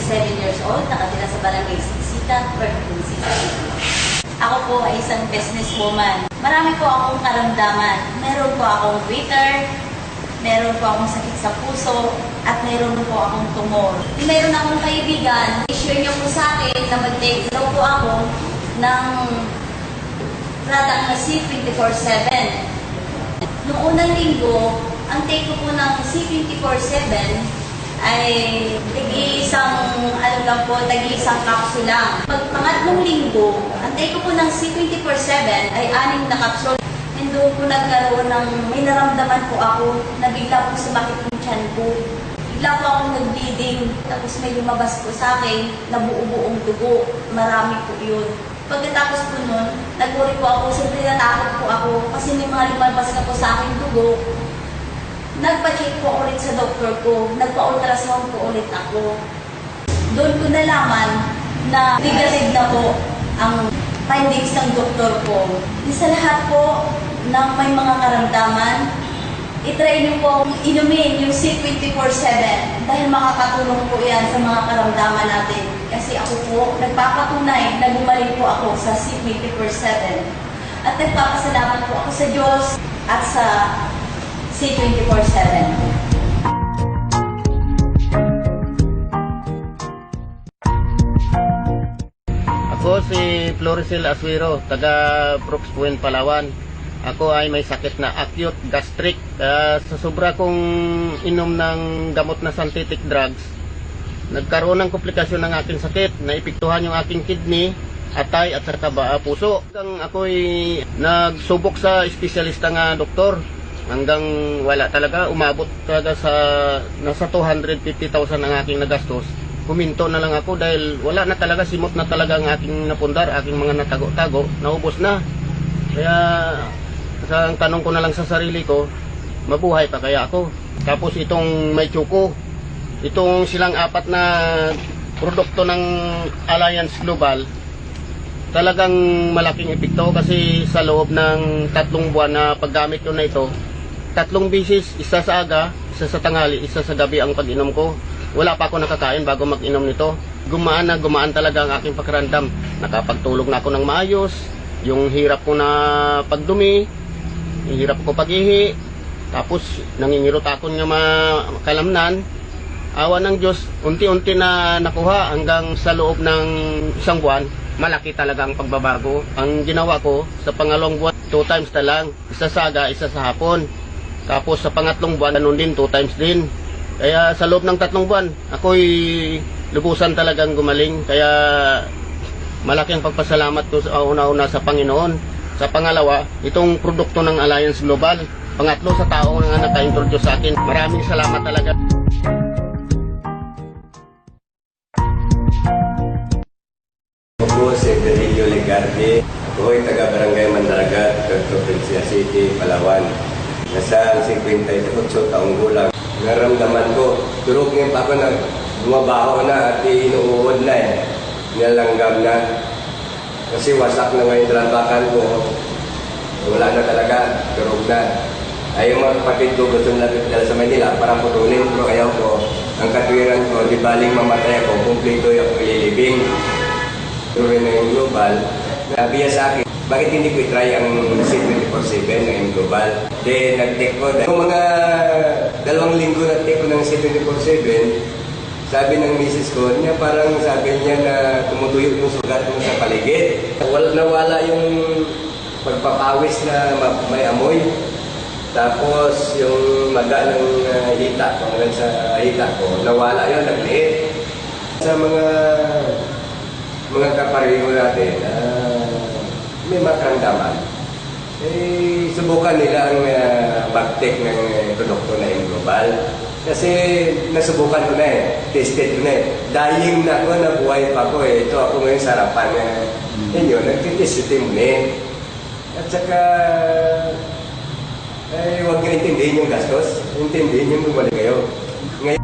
37 years old, nakatira sa Barangay Siksika, Perfect City. Ako po ay isang businesswoman. Marami po akong karamdaman. Meron po akong waiter, meron po akong sakit sa puso, at meron po akong tumor. Meron akong kaibigan, i-share niyo po sa akin na mag-take daw po ako ng product na C24/7. Noong unang linggo, ang take ko po ng C24/7 ay tag-iisang capsule lang. Pangatlong linggo, ang take ko po ng C24/7 ay 6 na capsule. And doon po nagkaroon ng, may naramdaman po ako na bigla po sumakit yung tiyan ko. Bigla po akong nag-bleeding, tapos may lumabas po sa akin na buo-buong dugo. Marami po yun. Pagkatapos po nun, nag-worry po ako, siyempre natakot po ako kasi may mga lumabas na po sa akin dugo. Nagpa-check po ulit sa doktor ko, nagpa-ultrasound po ulit ako. Doon ko nalaman na negative na po ang findings ng doktor ko. Sa lahat po ng may mga karamdaman, itry niyo po inumin yung C24/7 dahil makakatulong po yan sa mga karamdaman natin. Kasi ako po, nagpapatunay na gumaling po ako sa C24/7. At nagpapasalamat po ako sa Diyos at sa C24/7. Ako si Floricel Aswiro, taga Brooks Point, Palawan. Ako ay may sakit na acute gastric. Sa sobra kong inom ng gamot na synthetic drugs, nagkaroon ng komplikasyon ng aking sakit, naipiktuhan yung aking kidney, atay at saka puso. Ako'y nagsubok sa espesyalista nga doktor hanggang wala talaga, umabot talaga sa nasa 250,000 ang aking nagastos. Huminto na lang ako dahil wala na talaga, simot na talaga ang aking napundar, aking mga natago-tago, naubos na. Kaya ang tanong ko na lang sa sarili ko, mabuhay pa kaya ako? Tapos itong may tsuko, itong silang 4 na produkto ng Alliance Global, talagang malaking epekto kasi sa loob ng 3 buwan na paggamit ko na ito, 3 bisis, isa sa aga, isa sa tanghali, isa sa gabi ang pag-inom ko. Wala pa ako nakakain bago mag-inom nito. Gumaan na gumaan talaga ang aking pakiramdam. Nakapagtulog na ako ng maayos. Yung hirap ko na pagdumi, yung hirap ko pag-ihi, tapos nangingirot ako ng makalamnan. Awa ng Diyos, unti-unti na nakuha hanggang sa loob ng 1 buwan. Malaki talaga ang pagbabago. Ang ginawa ko sa pangalawang buwan, 2 times na lang. Isa sa aga, isa sa hapon. Tapos sa pangatlong buwan, ganun din, 2 times din. Kaya sa loob ng 3 buwan, ako'y lubusan talagang gumaling. Kaya malaki ang pagpasalamat ko sa una-una sa Panginoon. Sa pangalawa, itong produkto ng Alliance Global. Pangatlo, sa tao na naka-introduce sa akin. Maraming salamat talaga. Ako si Delio Legarde. Ako ay taga-Barangay Mandaragat, Provincia City, Palawan. Nasa 58 taong gulang. Naramdaman ko, durog ngayon pa ako na bumabaho na at inuuod na eh. Nilanggam na. Kasi wasak na ngayon talampakan ko. Wala na talaga, durog na. Ay yung mga kapatid ko gusto nila dala sa Manila para putunin. Pero ayaw ko, ang katwiran ko, di baling mamatay ako, kumplito yung ililibing. Pero rin na yung global, nabiya sa akin. Bakit hindi ko i-try ang C24/7 na yung global? Then, nag-take ko. Yung mga 2 linggo na-take ko ng C24/7, sabi ng misis ko, niya parang sabi niya na tumutuyo yung sugat mo sa paligid. Nawala yung pagpapawis na may amoy. Tapos, yung maga ng hita, hanggang sa hita ko, nawala yun, nagliit. Sa mga kapareho natin, may makaramdaman. Subukan nila ang mag-take ng produkto na yung global. Kasi nasubukan ko na eh, tested ko na eh. Dying na ako, nabuhay pa ko eh. Ito ako ngayon sa harapan ninyo, nagtitestin mo eh. At saka, huwag nyo intindihin yung gastos, intindihin yung bumalik kayo. Ngayon,